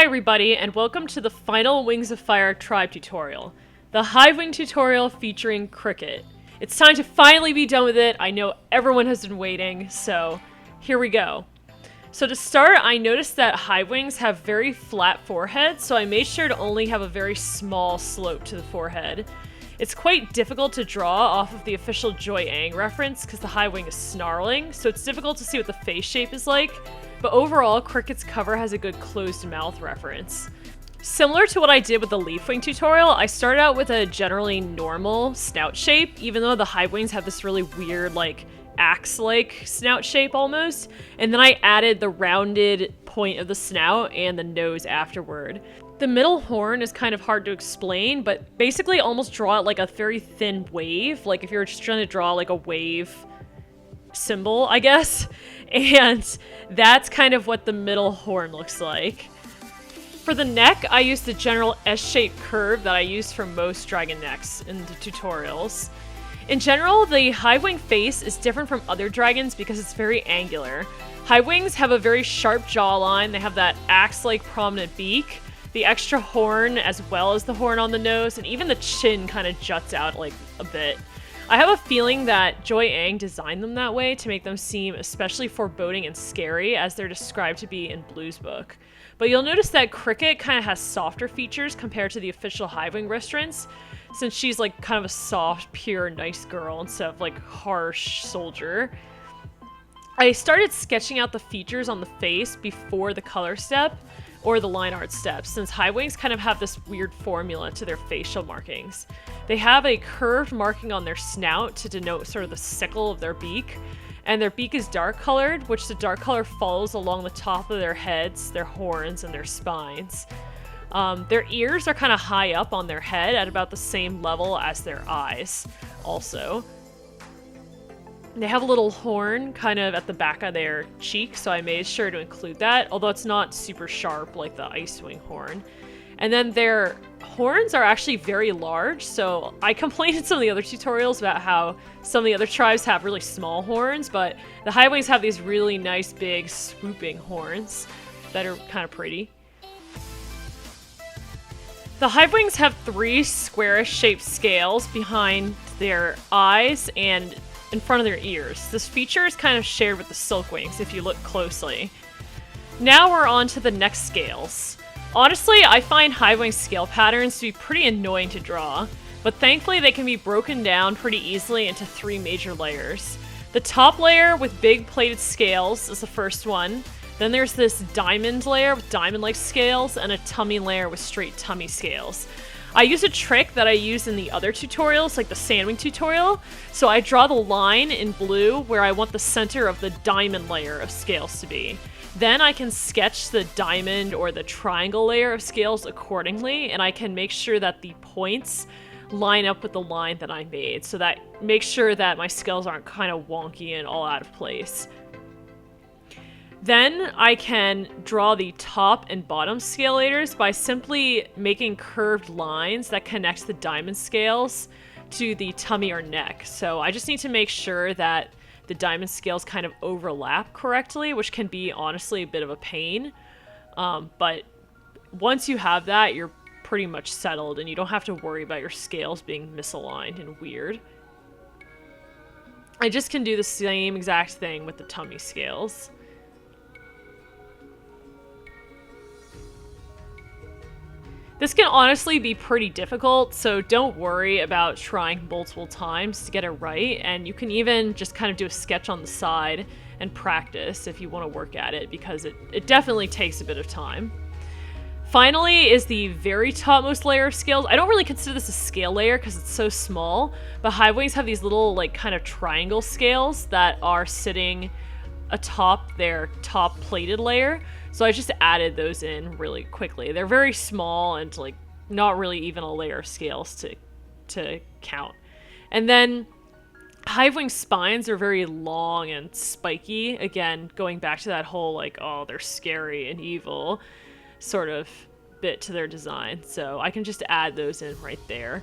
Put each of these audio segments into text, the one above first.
everybody, and welcome to the final Wings of Fire tribe tutorial. The HiveWing tutorial featuring Cricket. It's time to finally be done with it. I know everyone has been waiting, so here we go. So to start, I noticed that HiveWings have very flat foreheads, so I made sure to only have a very small slope to the forehead. It's quite difficult to draw off of the official Joy Ang reference because the HiveWing is snarling, so it's difficult to see what the face shape is like. But overall, Cricket's cover has a good closed mouth reference. Similar to what I did with the Leafwing tutorial, I started out with a generally normal snout shape, even though the HiveWings have this really weird, like, axe-like snout shape almost, and then I added the rounded point of the snout and the nose afterward. The middle horn is kind of hard to explain, but basically almost draw it like a very thin wave, like if you were just trying to draw like a wave symbol, I guess. And that's kind of what the middle horn looks like. For the neck, I used the general S-shaped curve that I use for most dragon necks in the tutorials. In general, the HiveWing face is different from other dragons because it's very angular. HiveWings have a very sharp jawline, they have that axe-like prominent beak, the extra horn as well as the horn on the nose, and even the chin kind of juts out like a bit. I have a feeling that Joy Ang designed them that way to make them seem especially foreboding and scary as they're described to be in Blue's book. But you'll notice that Cricket kind of has softer features compared to the official HiveWing reference, since she's like kind of a soft, pure, nice girl instead of like harsh soldier. I started sketching out the features on the face before the color step, or the line art steps, since HiveWings kind of have this weird formula to their facial markings. They have a curved marking on their snout to denote sort of the sickle of their beak, and their beak is dark colored, which the dark color follows along the top of their heads, their horns, and their spines. Their ears are kind of high up on their head at about the same level as their eyes, also. They have a little horn kind of at the back of their cheek, so I made sure to include that, although it's not super sharp like the Icewing horn. And then their horns are actually very large, so I complained in some of the other tutorials about how some of the other tribes have really small horns, but the HiveWings have these really nice big swooping horns that are kind of pretty. The HiveWings have 3 squarish shaped scales behind their eyes and in front of their ears. This feature is kind of shared with the Silkwings if you look closely. Now we're on to the neck scales. Honestly, I find HiveWing scale patterns to be pretty annoying to draw, but thankfully they can be broken down pretty easily into 3 major layers. The top layer with big plated scales is the first one. Then there's this diamond layer with diamond-like scales and a tummy layer with straight tummy scales. I use a trick that I use in the other tutorials, like the Sandwing tutorial. So I draw the line in blue where I want the center of the diamond layer of scales to be. Then I can sketch the diamond or the triangle layer of scales accordingly, and I can make sure that the points line up with the line that I made, so that makes sure that my scales aren't kind of wonky and all out of place. Then I can draw the top and bottom scalators by simply making curved lines that connect the diamond scales to the tummy or neck. So I just need to make sure that the diamond scales kind of overlap correctly, which can be honestly a bit of a pain. But once you have that, you're pretty much settled and you don't have to worry about your scales being misaligned and weird. I just can do the same exact thing with the tummy scales. This can honestly be pretty difficult, so don't worry about trying multiple times to get it right, and you can even just kind of do a sketch on the side and practice if you want to work at it, because it definitely takes a bit of time. Finally is the very topmost layer of scales. I don't really consider this a scale layer because it's so small, but HiveWings have these little like kind of triangle scales that are sitting atop their top plated layer. So I just added those in really quickly. They're very small and like not really even a layer of scales to count. And then HiveWing spines are very long and spiky. Again, going back to that whole like, oh, they're scary and evil sort of bit to their design. So I can just add those in right there.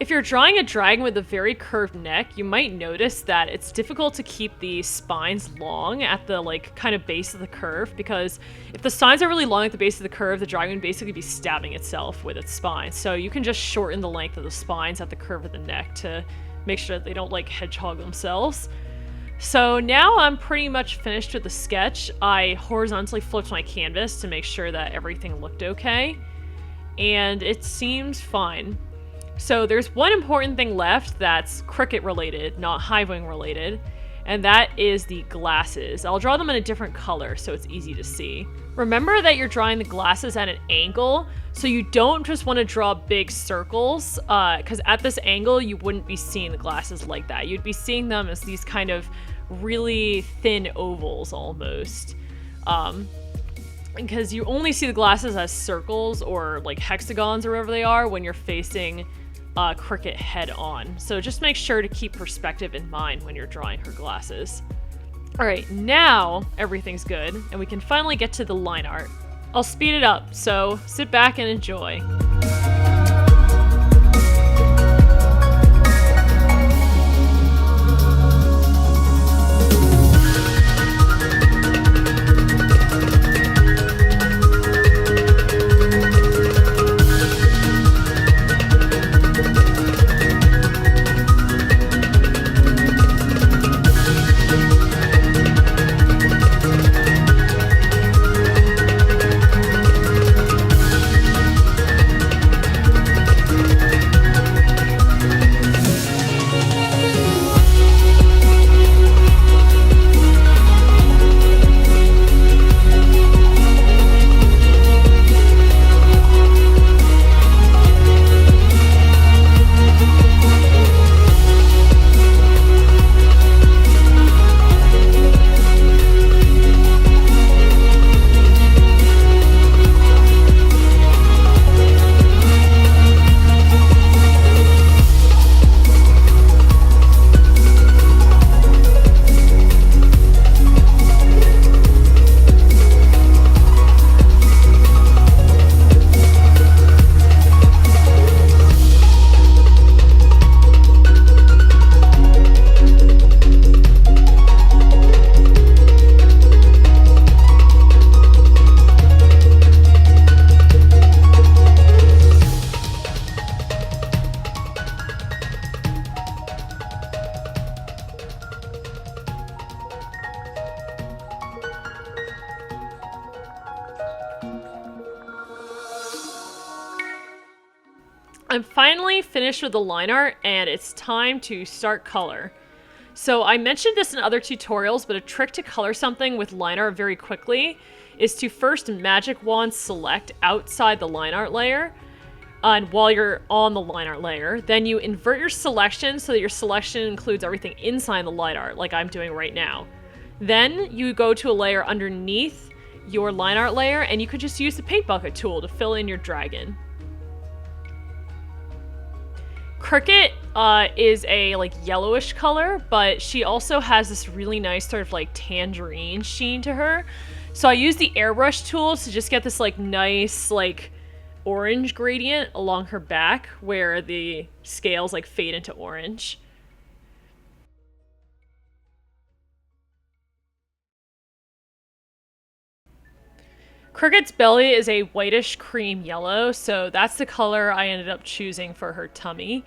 If you're drawing a dragon with a very curved neck, you might notice that it's difficult to keep the spines long at the like kind of base of the curve, because if the spines are really long at the base of the curve, the dragon would basically be stabbing itself with its spines. So you can just shorten the length of the spines at the curve of the neck to make sure that they don't like hedgehog themselves. So now I'm pretty much finished with the sketch. I horizontally flipped my canvas to make sure that everything looked okay, and it seems fine. So there's one important thing left that's Cricut related, not HiveWing related, and that is the glasses. I'll draw them in a different color so it's easy to see. Remember that you're drawing the glasses at an angle, so you don't just want to draw big circles, because at this angle you wouldn't be seeing the glasses like that. You'd be seeing them as these kind of really thin ovals almost. Because you only see the glasses as circles or like hexagons or whatever they are when you're facing Cricut head on. So just make sure to keep perspective in mind when you're drawing her glasses. Alright, now everything's good and we can finally get to the line art. I'll speed it up, so sit back and enjoy. I'm finally finished with the line art and it's time to start color. So I mentioned this in other tutorials, but a trick to color something with line art very quickly is to first magic wand select outside the line art layer. And while you're on the line art layer, then you invert your selection so that your selection includes everything inside the line art, like I'm doing right now. Then you go to a layer underneath your line art layer and you could just use the paint bucket tool to fill in your dragon. Cricut is a like yellowish color, but she also has this really nice sort of like tangerine sheen to her. So I use the airbrush tools to just get this like nice like orange gradient along her back where the scales like fade into orange. Cricut's belly is a whitish cream yellow, so that's the color I ended up choosing for her tummy.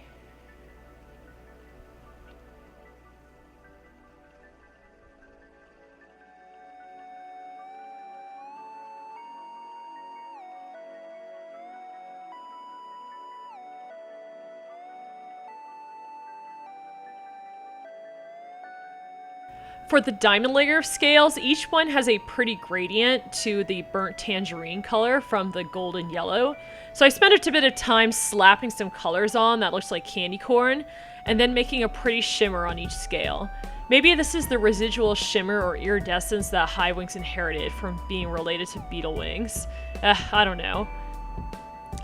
For the diamond layer of scales, each one has a pretty gradient to the burnt tangerine color from the golden yellow. So I spent a bit of time slapping some colors on that looks like candy corn, and then making a pretty shimmer on each scale. Maybe this is the residual shimmer or iridescence that HiveWings inherited from being related to beetle wings. I don't know.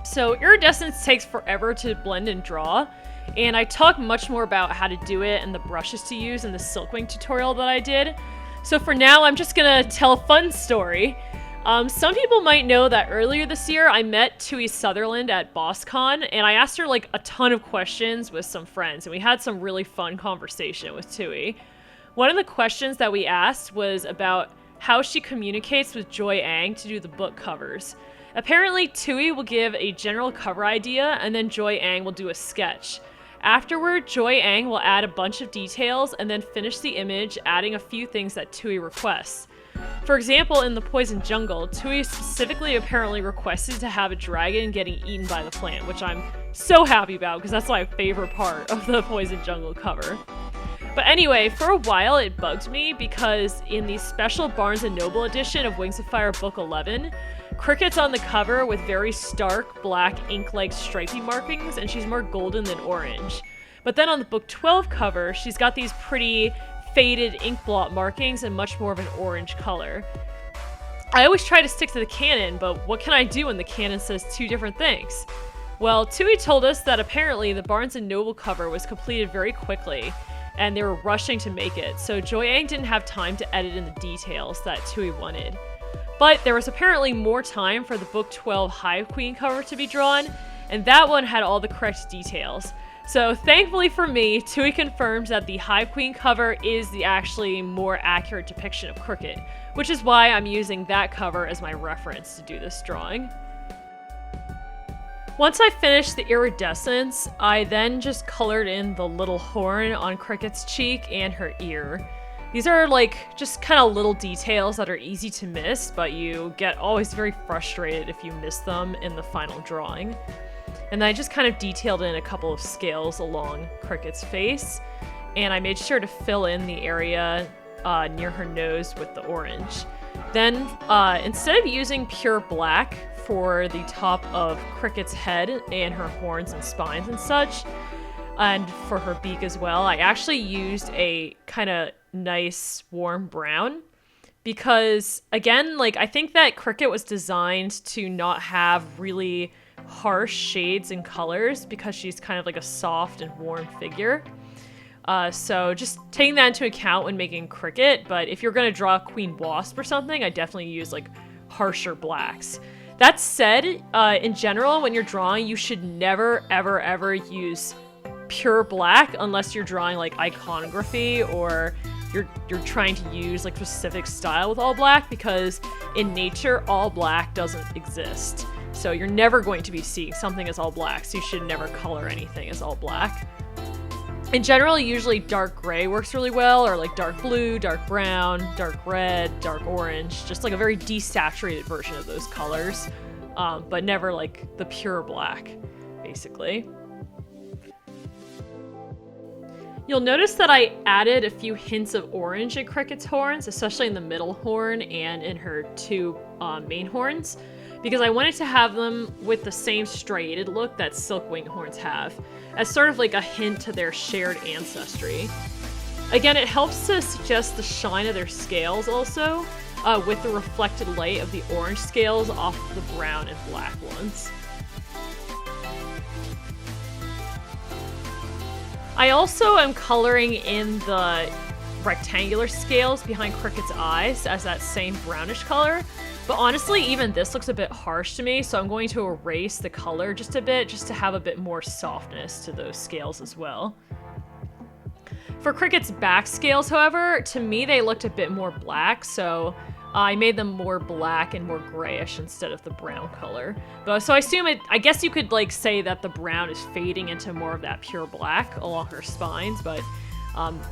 So iridescence takes forever to blend and draw, and I talk much more about how to do it and the brushes to use in the Silkwing tutorial that I did. So for now, I'm just gonna tell a fun story. Some people might know that earlier this year I met Tui Sutherland at BossCon, and I asked her like a ton of questions with some friends, and we had some really fun conversation with Tui. One of the questions that we asked was about how she communicates with Joy Ang to do the book covers. Apparently, Tui will give a general cover idea, and then Joy Ang will do a sketch. Afterward, Joy Ang will add a bunch of details and then finish the image, adding a few things that Tui requests. For example, in The Poison Jungle, Tui specifically apparently requested to have a dragon getting eaten by the plant, which I'm so happy about because that's my favorite part of the Poison Jungle cover. But anyway, for a while it bugged me because in the special Barnes & Noble edition of Wings of Fire Book 11, Cricket's on the cover with very stark black ink-like stripy markings, and she's more golden than orange. But then on the Book 12 cover, she's got these pretty faded ink blot markings and much more of an orange color. I always try to stick to the canon, but what can I do when the canon says two different things? Well, Tui told us that apparently the Barnes & Noble cover was completed very quickly, and they were rushing to make it, so Joy Ang didn't have time to edit in the details that Tui wanted. But there was apparently more time for the Book 12 HiveWing cover to be drawn, and that one had all the correct details. So thankfully for me, Tui confirms that the HiveWing cover is the actually more accurate depiction of Cricket, which is why I'm using that cover as my reference to do this drawing. Once I finished the iridescence, I then just colored in the little horn on Cricket's cheek and her ear. These are like just kind of little details that are easy to miss, but you get always very frustrated if you miss them in the final drawing. And then I just kind of detailed in a couple of scales along Cricket's face, and I made sure to fill in the area near her nose with the orange. Then, instead of using pure black for the top of Cricket's head and her horns and spines and such, and for her beak as well, I actually used a kind of nice warm brown because, again, like I think that Cricket was designed to not have really harsh shades and colors because she's kind of like a soft and warm figure. So just taking that into account when making Cricket, but if you're going to draw Queen Wasp or something, I definitely use like harsher blacks. That said, in general, when you're drawing, you should never, ever, ever use pure black unless you're drawing like iconography or you're trying to use like specific style with all black, because in nature, all black doesn't exist. So you're never going to be seeing something as all black, so you should never color anything as all black. In general, usually dark gray works really well, or like dark blue, dark brown, dark red, dark orange, just like a very desaturated version of those colors, but never like the pure black, basically. You'll notice that I added a few hints of orange in Cricket's horns, especially in the middle horn and in her two main horns, because I wanted to have them with the same striated look that Silkwing horns have, as sort of like a hint to their shared ancestry. Again, it helps to suggest the shine of their scales also, with the reflected light of the orange scales off the brown and black ones. I also am coloring in the rectangular scales behind Cricket's eyes as that same brownish color, but honestly, even this looks a bit harsh to me, so I'm going to erase the color just a bit, just to have a bit more softness to those scales as well. For Cricket's back scales, however, to me they looked a bit more black, so I made them more black and more grayish instead of the brown color. But so I guess you could like say that the brown is fading into more of that pure black along her spines, but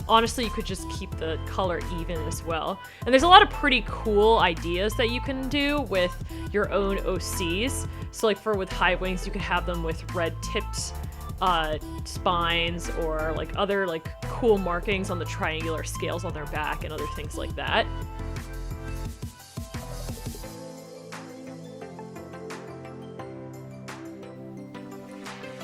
honestly, you could just keep the color even as well. And there's a lot of pretty cool ideas that you can do with your own OCs. So like with HiveWings, you could have them with red tipped spines, or like other like cool markings on the triangular scales on their back and other things like that.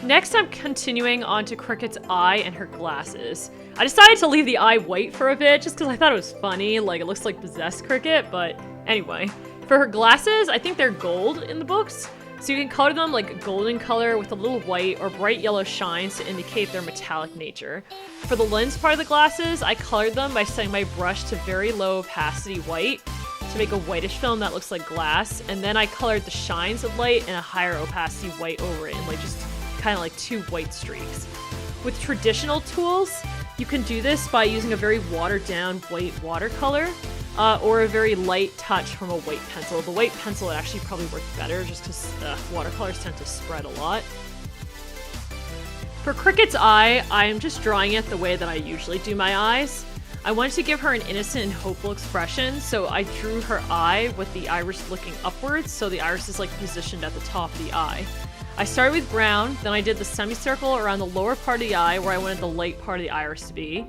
Next, I'm continuing on to Cricket's eye and her glasses. I decided to leave the eye white for a bit just because I thought it was funny, like it looks like possessed Cricket, but anyway. For her glasses, I think they're gold in the books, so you can color them like golden color with a little white or bright yellow shines to indicate their metallic nature. For the lens part of the glasses, I colored them by setting my brush to very low opacity white to to make a whitish film that looks like glass, and then I colored the shines of light and a higher opacity white over it, and like just kind of like 2 white streaks. With traditional tools, you can do this by using a very watered down white watercolor, or a very light touch from a white pencil. The white pencil would actually probably work better just because watercolors tend to spread a lot. For Cricket's eye, I am just drawing it the way that I usually do my eyes. I wanted to give her an innocent and hopeful expression, so I drew her eye with the iris looking upwards, so the iris is like positioned at the top of the eye. I started with brown, then I did the semicircle around the lower part of the eye where I wanted the light part of the iris to be.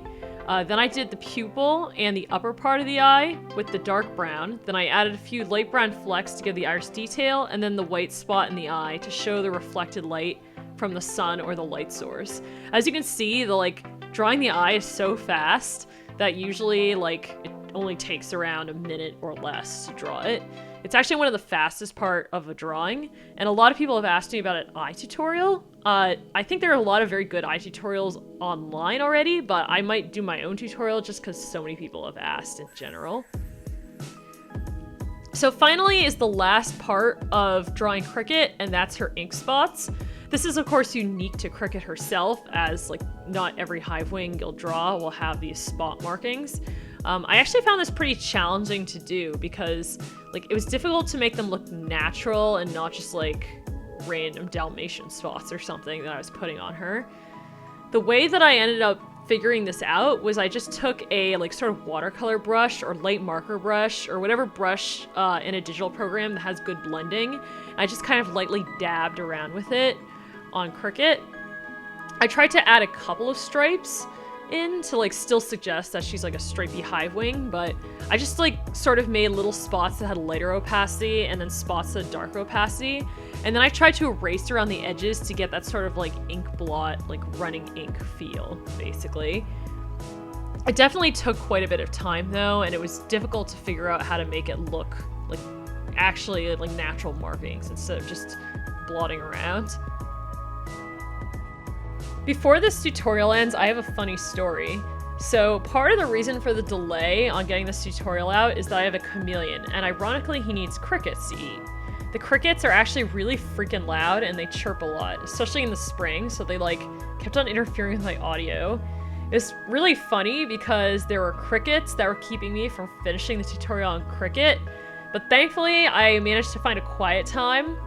Then I did the pupil and the upper part of the eye with the dark brown. Then I added a few light brown flecks to give the iris detail, and then the white spot in the eye to show the reflected light from the sun or the light source. As you can see, drawing the eye is so fast that usually it only takes around a minute or less to draw it. It's actually one of the fastest part of a drawing, and a lot of people have asked me about an eye tutorial. I think there are a lot of very good eye tutorials online already, but I might do my own tutorial just because so many people have asked in general. So finally is the last part of drawing Cricket, and that's her ink spots. This is of course unique to Cricket herself, as not every HiveWing you'll draw will have these spot markings. I actually found this pretty challenging to do because it was difficult to make them look natural and not just random Dalmatian spots or something that I was putting on her. The way that I ended up figuring this out was I just took a sort of watercolor brush or light marker brush or whatever brush in a digital program that has good blending, and I just kind of lightly dabbed around with it on Cricket. I tried to add a couple of stripes in to still suggest that she's a stripy HiveWing, but I just sort of made little spots that had lighter opacity and then spots that had darker opacity, and then I tried to erase around the edges to get that sort of ink blot, running ink feel, basically. It definitely took quite a bit of time though, and it was difficult to figure out how to make it look actually natural markings instead of just blotting around. Before this tutorial ends, I have a funny story. So part of the reason for the delay on getting this tutorial out is that I have a chameleon, and ironically he needs crickets to eat. The crickets are actually really freaking loud and they chirp a lot, especially in the spring, so they kept on interfering with my audio. It's really funny because there were crickets that were keeping me from finishing the tutorial on Cricket, but thankfully I managed to find a quiet time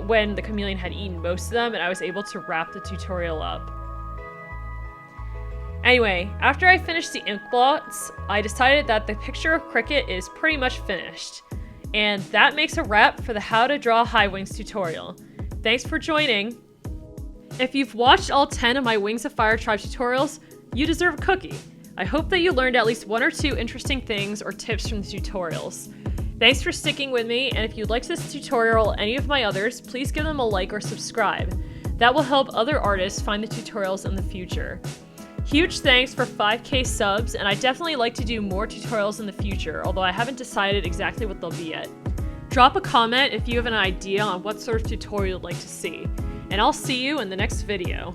when the chameleon had eaten most of them, and I was able to wrap the tutorial up. Anyway, after I finished the ink blots, I decided that the picture of Cricket is pretty much finished. And that makes a wrap for the How to Draw HiveWings tutorial. Thanks for joining. If you've watched all 10 of my Wings of Fire Tribe tutorials, you deserve a cookie. I hope that you learned at least 1 or 2 interesting things or tips from the tutorials. Thanks for sticking with me, and if you liked this tutorial or any of my others, please give them a like or subscribe. That will help other artists find the tutorials in the future. Huge thanks for 5K subs, and I'd definitely like to do more tutorials in the future, although I haven't decided exactly what they'll be yet. Drop a comment if you have an idea on what sort of tutorial you'd like to see, and I'll see you in the next video.